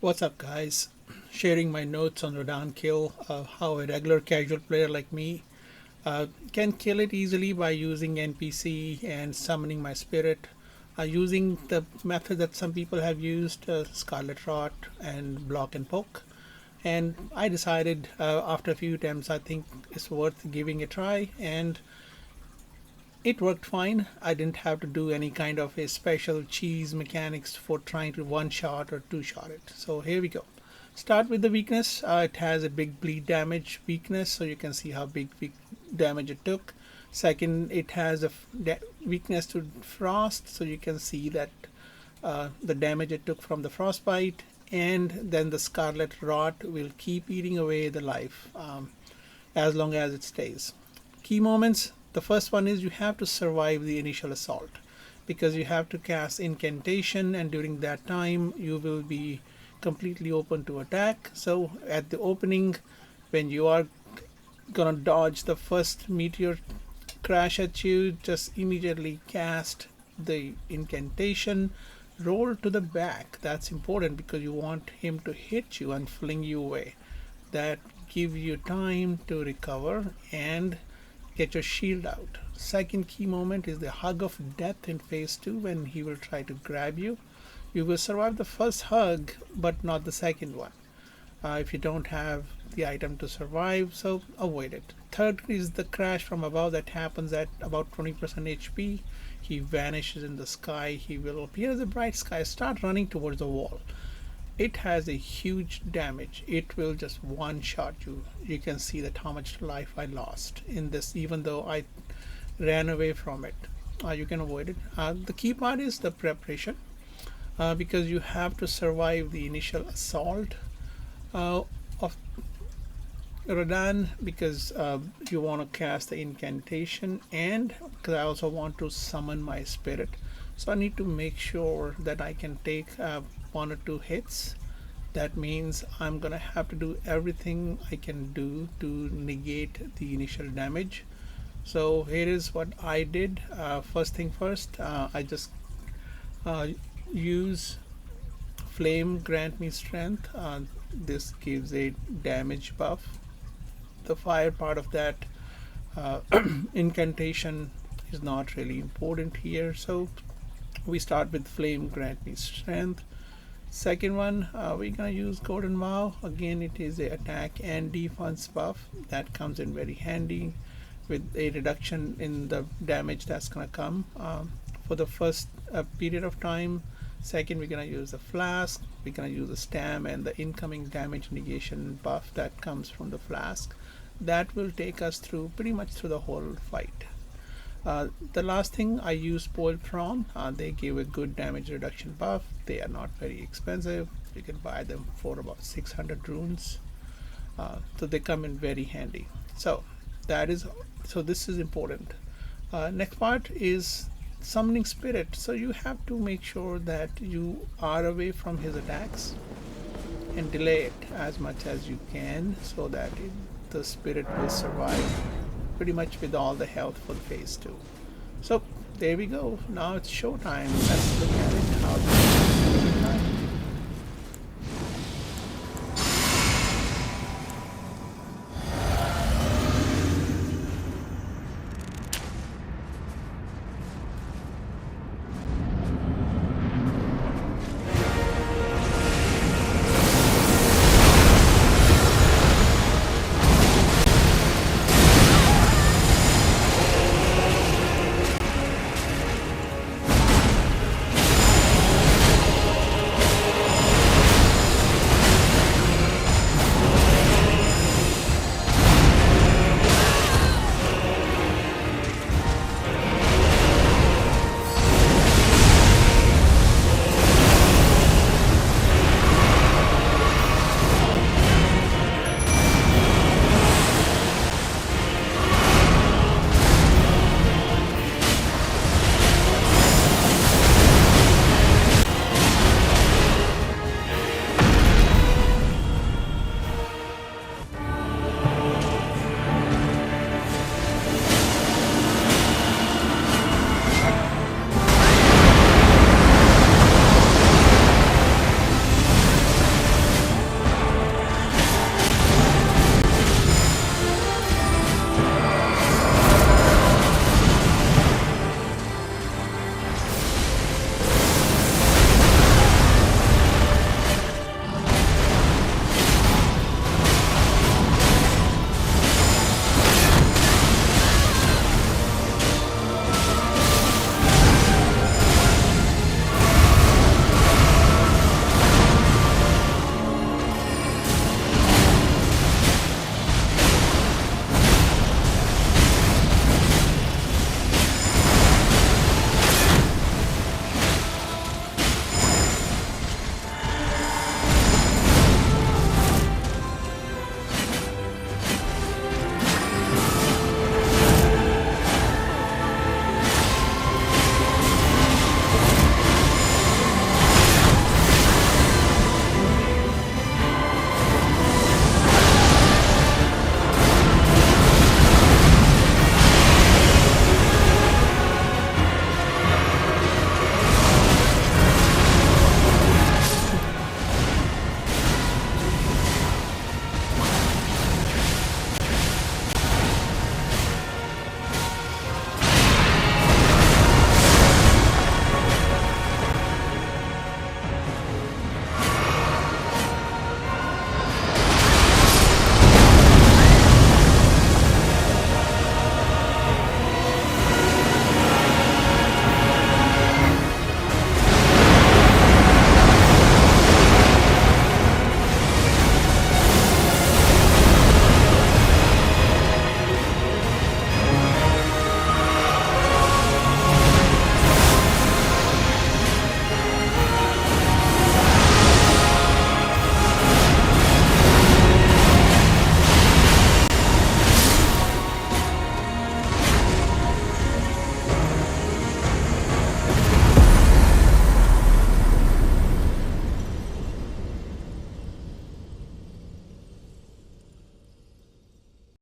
What's up, guys? Sharing my notes on Radahn kill, how a regular casual player like me can kill it easily by using NPC and summoning my spirit, using the method that some people have used, Scarlet Rot and block and poke. And I decided after a few attempts, I think it's worth giving a try, and it worked fine. I didn't have to do any kind of a special cheese mechanics for trying to one shot or two shot it. So here we go. Start with the weakness. It has a big bleed damage weakness, so you can see how big damage it took. Second, it has a weakness to frost, so you can see that the damage it took from the frostbite. And then the Scarlet Rot will keep eating away the life as long as it stays. Key moments. The first one is you have to survive the initial assault, because you have to cast incantation, and during that time you will be completely open to attack. So at the opening, when you are gonna dodge the first meteor crash at you, just immediately cast the incantation, roll to the back. That's important because you want him to hit you and fling you away. That gives you time to recover and get your shield out. Second key moment is the hug of death in phase 2, when he will try to grab you. You will survive the first hug but not the second one if you don't have the item to survive, so avoid it. Third is the crash from above that happens at about 20% HP. He vanishes in the sky. He will appear as a bright sky. Start running towards the wall. It has a huge damage. It will just one shot you. You can see that how much life I lost in this, even though I ran away from it. You can avoid it. The key part is the preparation, because you have to survive the initial assault of Radahn, because you want to cast the incantation, and because I also want to summon my spirit. So I need to make sure that I can take one or two hits. That means I'm gonna have to do everything I can do to negate the initial damage. So here is what I did. First thing first, I just use flame grant me strength. This gives a damage buff. The fire part of that incantation is not really important here, so we start with flame grant me strength. Second one, we're gonna use golden vow. Again, it is a attack and defense buff that comes in very handy with a reduction in the damage that's gonna come for the first period of time. Second, we're gonna use the flask. We're gonna use the stam and the incoming damage negation buff that comes from the flask. That will take us through pretty much through the whole fight. The last thing, I use boiled prawn. They give a good damage reduction buff. They are not very expensive. You can buy them for about 600 runes. So they come in very handy. So this is important. Next part is summoning spirit. So you have to make sure that you are away from his attacks and delay it as much as you can, so that the spirit will survive pretty much with all the health for phase 2. So there we go. Now it's showtime. Let's look at it how